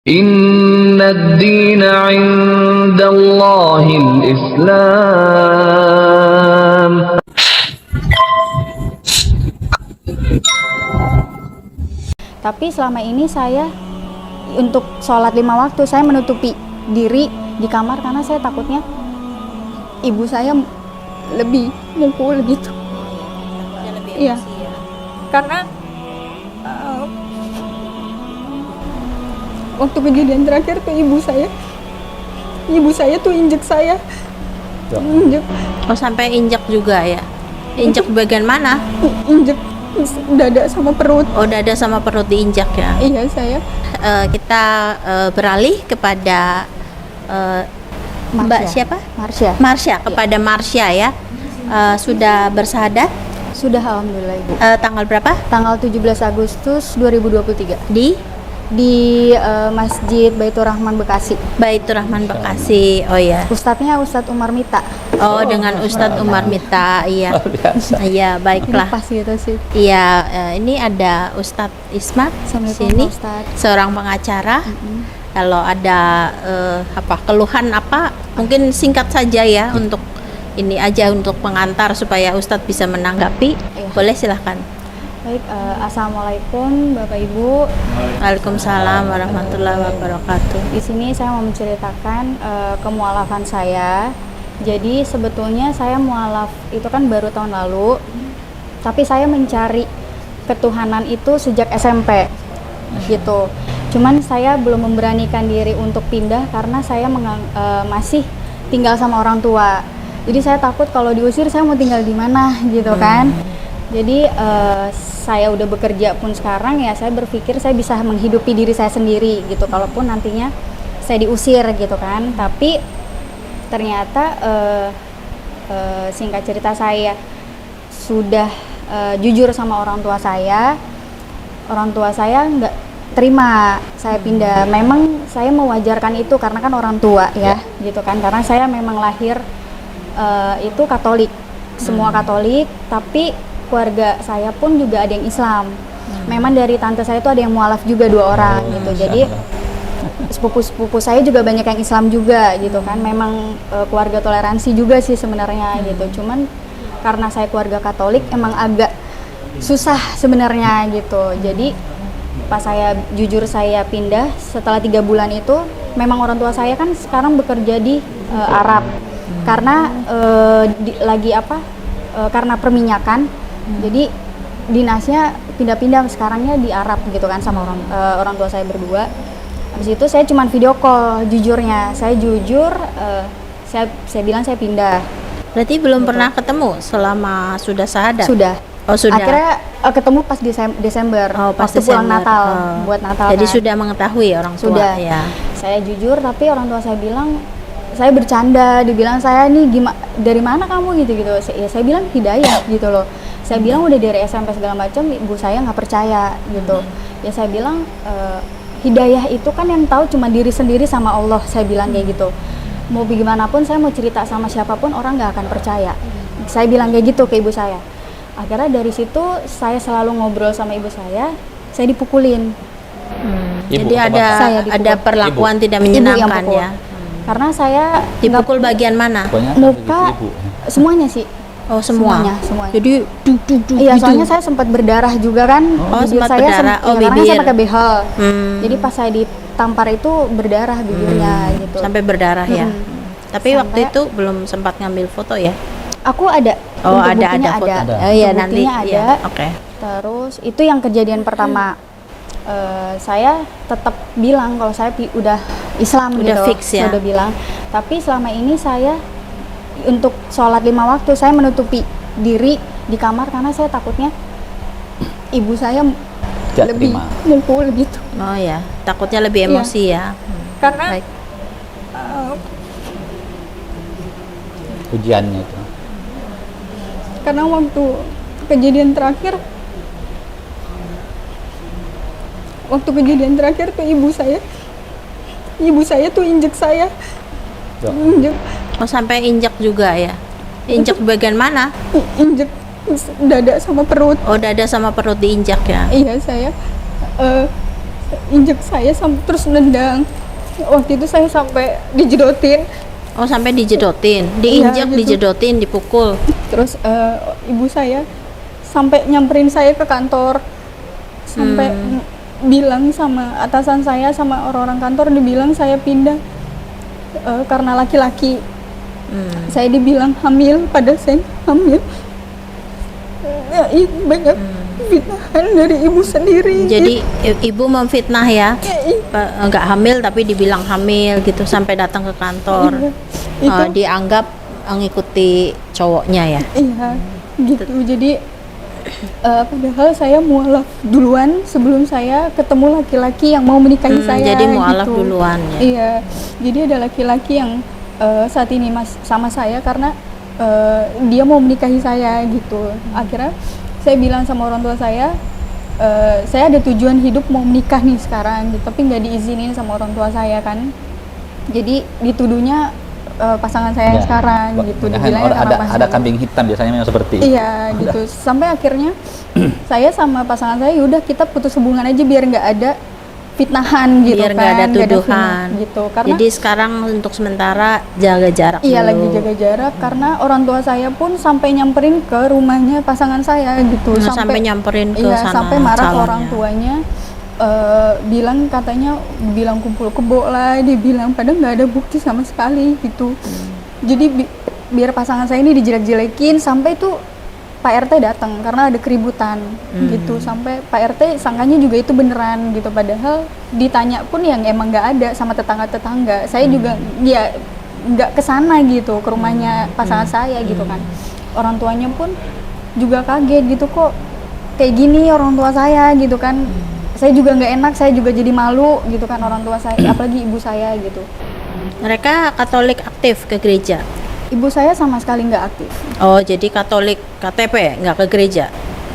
Inna ad-dina 'indallahil Islam. Tapi selama ini saya untuk sholat 5 waktu saya menutupi diri di kamar karena saya takutnya ibu saya lebih mukul gitu. Iya. Karena waktu kejadian terakhir tuh ibu saya tuh injek saya. Injek. Oh, sampai injek juga ya? Injek bagian mana? Injek dada sama perut. Oh, dada sama perut diinjak ya? Iya, saya. Kita beralih kepada Mbak siapa? Marsha. Marsha, kepada Marsha ya. Sudah bersahadat? Sudah, alhamdulillah ibu. Tanggal berapa? Tanggal 17 Agustus 2023 di Masjid Baitur Rahman Bekasi. Baitur Rahman Bekasi. Oh ya. Ustadznya Ustadz Umar Mita. Oh, dengan Ustadz Umar Mita. Iya. Iya, baiklah. Pas gitu sih. Iya, ini ada Ustadz Ismat di sini, seorang pengacara. Kalau ada keluhan apa, mungkin singkat saja ya, untuk ini aja, untuk pengantar supaya Ustadz bisa menanggapi. Boleh, silahkan. Baik, assalamualaikum Bapak Ibu. Waalaikumsalam warahmatullahi wabarakatuh. Di sini saya mau menceritakan kemualafan saya. Jadi sebetulnya saya mualaf itu kan baru tahun lalu, tapi saya mencari ketuhanan itu sejak SMP gitu. Cuman saya belum memberanikan diri untuk pindah karena saya masih tinggal sama orang tua. Jadi saya takut kalau diusir saya mau tinggal di mana gitu kan. Jadi saya udah bekerja pun sekarang ya, saya berpikir saya bisa menghidupi diri saya sendiri gitu kalaupun nantinya saya diusir gitu kan. Tapi ternyata singkat cerita, saya sudah jujur sama orang tua saya nggak terima saya pindah. Memang saya mewajarkan itu karena kan orang tua ya gitu kan, karena saya memang lahir itu Katolik, semua Katolik, tapi keluarga saya pun juga ada yang Islam. Memang dari tante saya itu ada yang mualaf juga 2 orang gitu. Jadi sepupu-sepupu saya juga banyak yang Islam juga gitu kan. Memang keluarga toleransi juga sih sebenarnya gitu. Cuman karena saya keluarga Katolik emang agak susah sebenarnya gitu. Jadi pas saya jujur saya pindah setelah 3 bulan itu, memang orang tua saya kan sekarang bekerja di Arab. Karena karena perminyakan. Jadi dinasnya pindah-pindah sekarangnya di Arab gitu kan sama orang tua saya berdua. Habis itu saya cuman video call, jujurnya saya jujur, saya bilang saya pindah. Berarti belum pernah ketemu selama sudah sahadat? Sudah. Oh, sudah. Akhirnya ketemu pas Desember, pas waktu pulang Natal, buat Natal. Jadi kan. Sudah mengetahui orang tua. Sudah. Ya. Saya jujur, tapi orang tua saya bilang, saya bercanda, dibilang saya nih dari mana kamu gitu. Ya saya bilang hidayah gitu loh. Saya bilang udah dari SMP segala macam, ibu saya nggak percaya gitu. Ya saya bilang hidayah itu kan yang tahu cuma diri sendiri sama Allah. Saya bilang kayak gitu. Mau bagaimanapun saya mau cerita sama siapapun orang nggak akan percaya. Saya bilang kayak gitu ke ibu saya. Akhirnya dari situ saya selalu ngobrol sama ibu saya dipukulin. Jadi ada perlakuan tidak menyenangkan ya. Karena saya dipukul bagian mana? Muka, semuanya sih. Oh, semuanya. Jadi iya, soalnya saya sempat berdarah juga kan. Oh, sempat saya berdarah. Karena bibir. saya pakai behel. Jadi pas saya ditampar itu berdarah bibirnya gitu. Sampai berdarah ya. Tapi waktu itu belum sempat ngambil foto ya? Aku ada. Oh, ada foto. Oh iya, nanti ada. Ya. Oke. Terus itu yang kejadian pertama. Saya tetap bilang kalau saya udah Islam udah gitu. Fix ya. Saya udah bilang. Tapi selama ini saya untuk sholat 5 waktu saya menutupi diri di kamar karena saya takutnya ibu saya lebih mukul gitu. Oh ya, takutnya lebih emosi ya. Karena ujiannya itu. Karena waktu kejadian terakhir tuh ibu saya tuh injek saya. Injek. Oh, sampai injek juga ya? Injek bagian mana? Injek dada sama perut. Oh, dada sama perut diinjak ya? Iya, saya injek saya terus nendang. Waktu itu saya sampai dijedotin. Oh, sampai dijedotin, diinjak, Iya, gitu. dijedotin, dipukul. Terus ibu saya sampai nyamperin saya ke kantor, sampai bilang sama atasan saya, sama orang-orang kantor, dibilang saya pindah karena laki-laki. Saya dibilang hamil, padahal saya hamil. Ya, banyak fitnahan dari ibu sendiri. Jadi ibu memfitnah ya, Iya. nggak hamil tapi dibilang hamil gitu sampai datang ke kantor. Itu Dianggap mengikuti cowoknya ya. iya gitu. Jadi padahal saya mualaf duluan sebelum saya ketemu laki-laki yang mau menikahi saya. Jadi mualaf gitu. duluan ya. Iya. Jadi ada laki-laki yang saat ini sama saya karena dia mau menikahi saya gitu. Akhirnya saya bilang sama orang tua saya ada tujuan hidup mau menikah nih sekarang gitu, tapi nggak diizinin sama orang tua saya kan. Jadi dituduhnya pasangan saya sekarang gitu, dibilangnya karena ada kambing hitam biasanya memang seperti itu. Iya gitu. Sampai akhirnya saya sama pasangan saya yaudah kita putus hubungan aja biar nggak ada fitnahan gitu, Biar kan, nggak ada nggak tuduhan fitnah gitu. Karena Jadi sekarang untuk sementara jaga jarak iya dulu. lagi jaga jarak karena orang tua saya pun sampai nyamperin ke rumahnya pasangan saya gitu. Sampai nyamperin ke iya, sana sampai marah ke calonnya. orang tuanya, bilang kumpul kebo lah, dibilang padahal nggak ada bukti sama sekali gitu. Jadi biar pasangan saya ini dijelek-jelekin sampai tuh Pak RT datang karena ada keributan gitu, sampai Pak RT sangkanya juga itu beneran gitu, padahal ditanya pun yang emang nggak ada sama tetangga-tetangga. Saya juga ya nggak kesana gitu ke rumahnya pasangan saya gitu kan. Orang tuanya pun juga kaget gitu, kok kayak gini orang tua saya gitu kan. Saya juga nggak enak, saya juga jadi malu gitu kan orang tua saya, apalagi ibu saya gitu. Mereka Katolik aktif ke gereja. Ibu saya sama sekali nggak aktif. Oh, jadi Katolik KTP nggak ke gereja.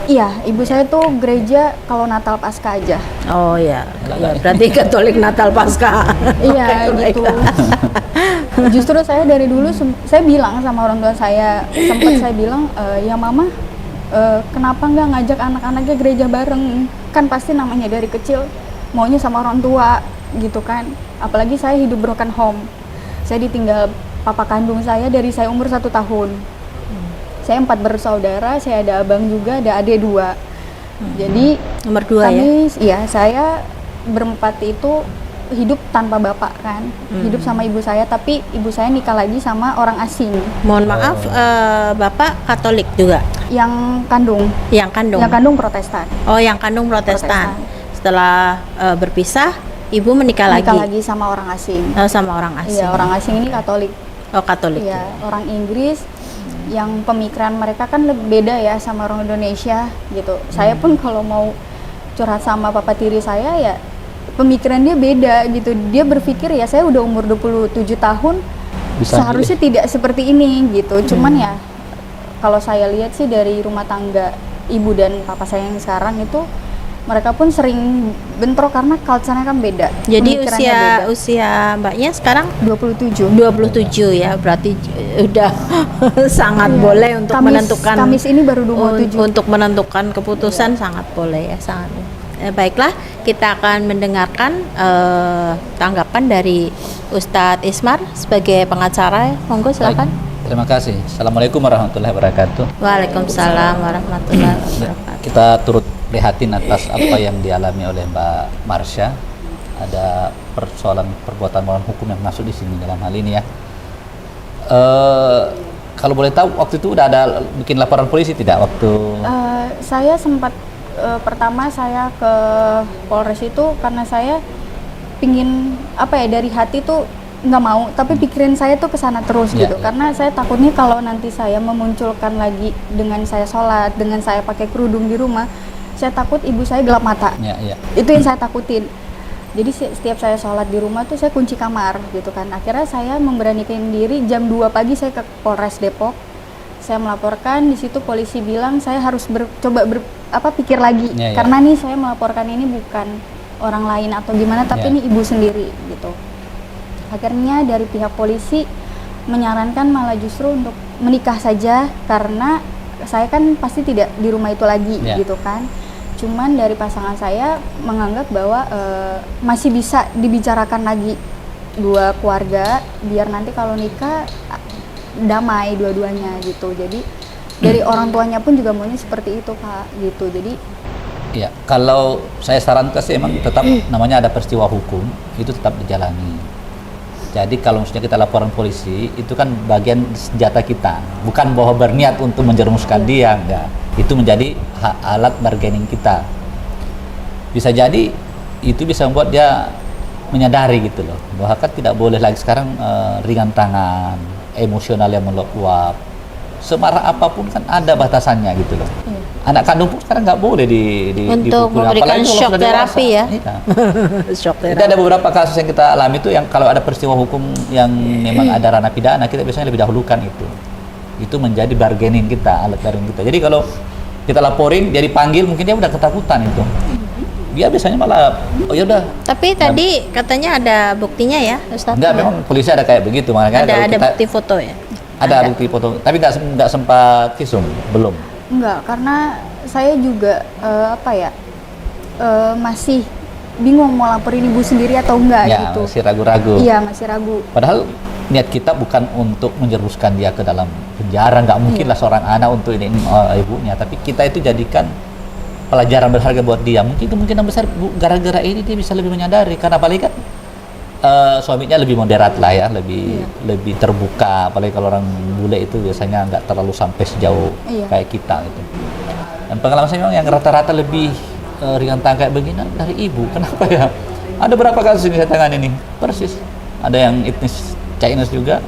Iya, ibu saya tuh gereja kalau Natal Paskah aja. Oh ya, berarti Katolik Natal Paskah. Iya Oke, gitu. baiklah. Justru saya dari dulu saya bilang sama orang tua saya, sempat saya bilang ya mama, kenapa nggak ngajak anak-anaknya gereja bareng? Kan pasti namanya dari kecil maunya sama orang tua gitu kan. Apalagi saya hidup broken home. Saya ditinggal papa kandung saya dari saya umur 1 tahun. Saya 4 bersaudara, saya ada abang juga, ada adik 2. Jadi Nomor 2 ya. iya, saya berempat itu hidup tanpa bapak kan, hidup sama ibu saya, tapi ibu saya nikah lagi sama orang asing Mohon maaf, Bapak Katolik juga? yang kandung Yang kandung? Protestan. Oh, yang kandung Protestan. Setelah berpisah, Ibu menikah Nikah lagi? lagi sama orang asing. Sama orang asing? Iya, orang asing ini Katolik. Oh, Katolik. Iya, orang Inggris yang pemikiran mereka kan beda ya sama orang Indonesia gitu. Saya pun kalau mau curhat sama papa tiri saya ya pemikiran dia beda gitu. Dia berpikir ya saya udah umur 27 tahun seharusnya tidak seperti ini gitu. Cuman ya kalau saya lihat sih dari rumah tangga ibu dan papa saya yang sekarang itu mereka pun sering bentrok karena culture-nya kan beda. Jadi Pemikirannya beda. usia Mbaknya sekarang 27. 27 ya, berarti udah sangat Iya. boleh untuk menentukan Kamis ini baru 27. untuk menentukan keputusan, sangat boleh ya, sangat. Baiklah, kita akan mendengarkan tanggapan dari Ustadz Ismar sebagai pengacara. Monggo silakan. Baik, terima kasih. Assalamualaikum warahmatullahi wabarakatuh. Waalaikumsalam warahmatullahi wabarakatuh. Kita turut prihatin atas apa yang dialami oleh Mbak Marsha. Ada persoalan perbuatan melawan hukum yang masuk di sini dalam hal ini ya. Kalau boleh tahu waktu itu udah ada bikin laporan polisi tidak waktu? Saya sempat pertama saya ke Polres itu karena saya pingin apa ya, dari hati tuh nggak mau, tapi pikiran saya tuh kesana terus gitu. Karena saya takutnya kalau nanti saya memunculkan lagi dengan saya sholat, dengan saya pakai kerudung di rumah, saya takut ibu saya gelap mata. Itu yang saya takutin. Jadi setiap saya sholat di rumah tuh saya kunci kamar gitu kan. Akhirnya saya memberanikan diri jam 2 pagi saya ke Polres Depok. Saya melaporkan, di situ polisi bilang saya harus pikir lagi. Karena nih saya melaporkan ini bukan orang lain atau gimana, tapi ini ibu sendiri gitu. Akhirnya dari pihak polisi menyarankan malah justru untuk menikah saja karena saya kan pasti tidak di rumah itu lagi gitu kan. Cuman dari pasangan saya menganggap bahwa masih bisa dibicarakan lagi dua keluarga biar nanti kalau nikah damai dua-duanya gitu. Jadi dari orang tuanya pun juga maunya seperti itu Kak gitu. Jadi Ya, kalau saya sarankan sih emang tetap namanya ada peristiwa hukum itu tetap dijalani. Jadi kalau misalnya kita laporan polisi itu kan bagian senjata kita, bukan bahwa berniat untuk menjerumuskan dia, enggak. Itu menjadi alat bargaining kita. Bisa jadi itu bisa membuat dia menyadari gitu loh, bahwa kan tidak boleh lagi sekarang ringan tangan, emosional yang meluap. Semarah apapun kan ada batasannya gitu loh. Anak kandung pun sekarang nggak boleh untuk dipukul. memberikan Apalagi kalau shock sudah dewasa. terapi ya. Iya. Shock Jadi terapi. ada beberapa kasus yang kita alami itu yang kalau ada peristiwa hukum yang memang ada ranah pidana, kita biasanya lebih dahulukan itu. Itu menjadi bargaining kita, alat bargaining kita. Jadi kalau kita laporin, dia dipanggil, mungkin dia udah ketakutan itu. Dia biasanya malah, oh ya udah. Tapi tadi katanya ada buktinya ya, Ustaz? Enggak, memang polisi ada kayak begitu, makanya kalau ada kita bukti foto ya? ada bukti foto, tapi nggak sempat visum, belum. enggak, karena saya juga masih bingung mau laporin ibu sendiri atau enggak Ya, gitu. masih ragu-ragu. Iya, masih ragu. Padahal niat kita bukan untuk menjerumuskan dia ke dalam penjara, nggak mungkin lah seorang anak untuk ini ibunya, tapi kita itu jadikan pelajaran berharga buat dia. Mungkin kemungkinan besar gara-gara ini dia bisa lebih menyadari, karena apalagi kan suaminya lebih moderat lah ya, lebih terbuka, apalagi kalau orang bule itu biasanya nggak terlalu sampai sejauh kayak kita gitu. Dan pengalaman saya memang yang rata-rata lebih ringan tangan kayak begini dari ibu. Kenapa ya? Ada berapa kasus ini saya tangani nih, persis. Ada yang etnis Chinese juga.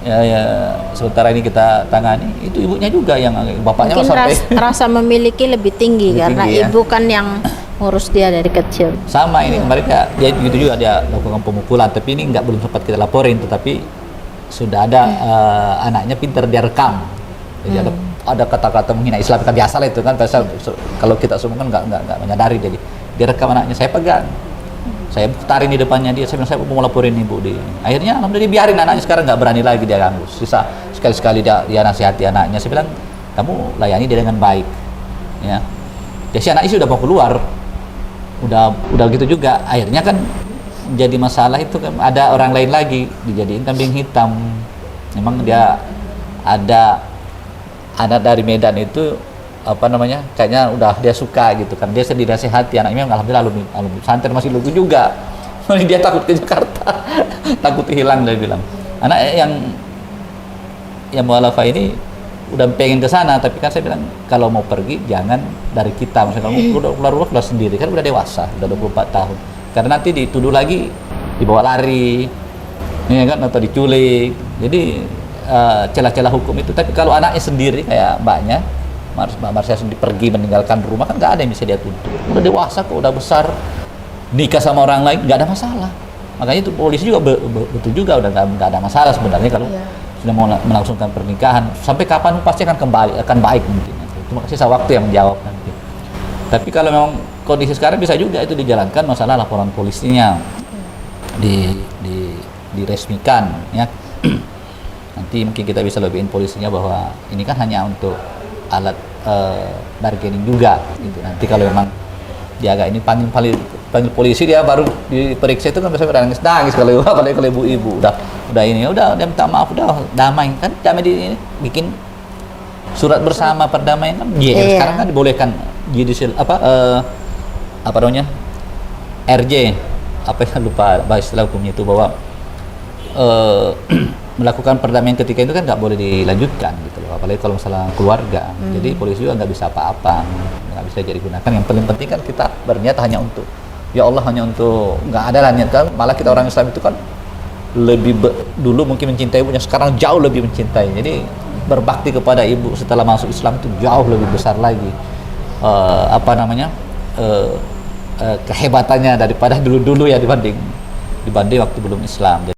Ya, sementara ini kita tangani, itu ibunya juga yang bapaknya Mungkin sampai rasa memiliki lebih tinggi Lebih karena tinggi, ya. ibu kan yang ngurus dia dari kecil. sama ini kemarin dia gitu juga, dia lakukan pemukulan, tapi ini belum sempat kita laporin, tetapi sudah ada anaknya pintar dia rekam. Jadi ada kata-kata menghina Islam, kan biasa lah itu kan, biasa kalau kita semua kan nggak menyadari, jadi dia rekam anaknya, saya pegang, saya putarin di depannya dia, saya bilang saya mau laporin ibu di. Akhirnya alhamdulillah biarin anaknya, sekarang nggak berani lagi dia ganggu. Sisa sekali-sekali dia nasihati anaknya, saya bilang kamu layani dia dengan baik, ya. Jadi si anaknya sudah mau keluar, udah gitu juga. Akhirnya kan jadi masalah itu kan ada orang lain lagi dijadiin kambing hitam. Memang dia ada anak dari Medan itu kayaknya udah dia suka gitu kan, dia sendiri nasihati anaknya, alhamdulillah alumni santri masih lugu juga. Dia takut ke Jakarta, takut hilang, dia bilang. Anak yang mualafah ini udah pengen ke sana, tapi kan saya bilang kalau mau pergi jangan dari kita, maksudnya kamu udah keluar sendiri, kan udah dewasa, udah 24 tahun, karena nanti dituduh lagi dibawa lari, ya kan, atau diculik. Jadi celah-celah hukum itu. Tapi kalau anaknya sendiri kayak mbak Marsha sendiri pergi meninggalkan rumah, kan nggak ada yang bisa dia tuntut. Udah dewasa kok, udah besar, nikah sama orang lain nggak ada masalah. Makanya itu polisi juga betul juga udah nggak ada masalah sebenarnya kalau sudah mau melangsungkan pernikahan. Sampai kapan pasti akan baik mungkin. Cuma sisa waktu yang menjawab nanti. Tapi kalau memang kondisi sekarang bisa juga itu dijalankan, masalah laporan polisinya diresmikan ya. Nanti mungkin kita bisa lebihin polisinya bahwa ini kan hanya untuk alat bargaining juga gitu. Nanti kalau memang dia agak ini panggil polisi, dia baru diperiksa itu kan biasanya udah nangis kalau ibu-ibu udah dia minta maaf, udah damai kan, damai bikin surat bersama perdamaian kan. Sekarang kan dibolehkan judicial RJ lupa istilah hukumnya itu, bahwa melakukan perdamaian ketika itu kan nggak boleh dilanjutkan gitu loh, apalagi kalau masalah keluarga. Jadi polisi juga nggak bisa apa-apa, nggak bisa jadi gunakan. Yang paling penting kan kita berniat hanya untuk ya Allah, hanya untuk, nggak ada lah niat kan. Malah kita orang Islam itu kan lebih dulu mungkin mencintai ibunya, sekarang jauh lebih mencintai. Jadi berbakti kepada ibu setelah masuk Islam itu jauh lebih besar lagi kehebatannya daripada dulu ya, dibanding waktu belum Islam.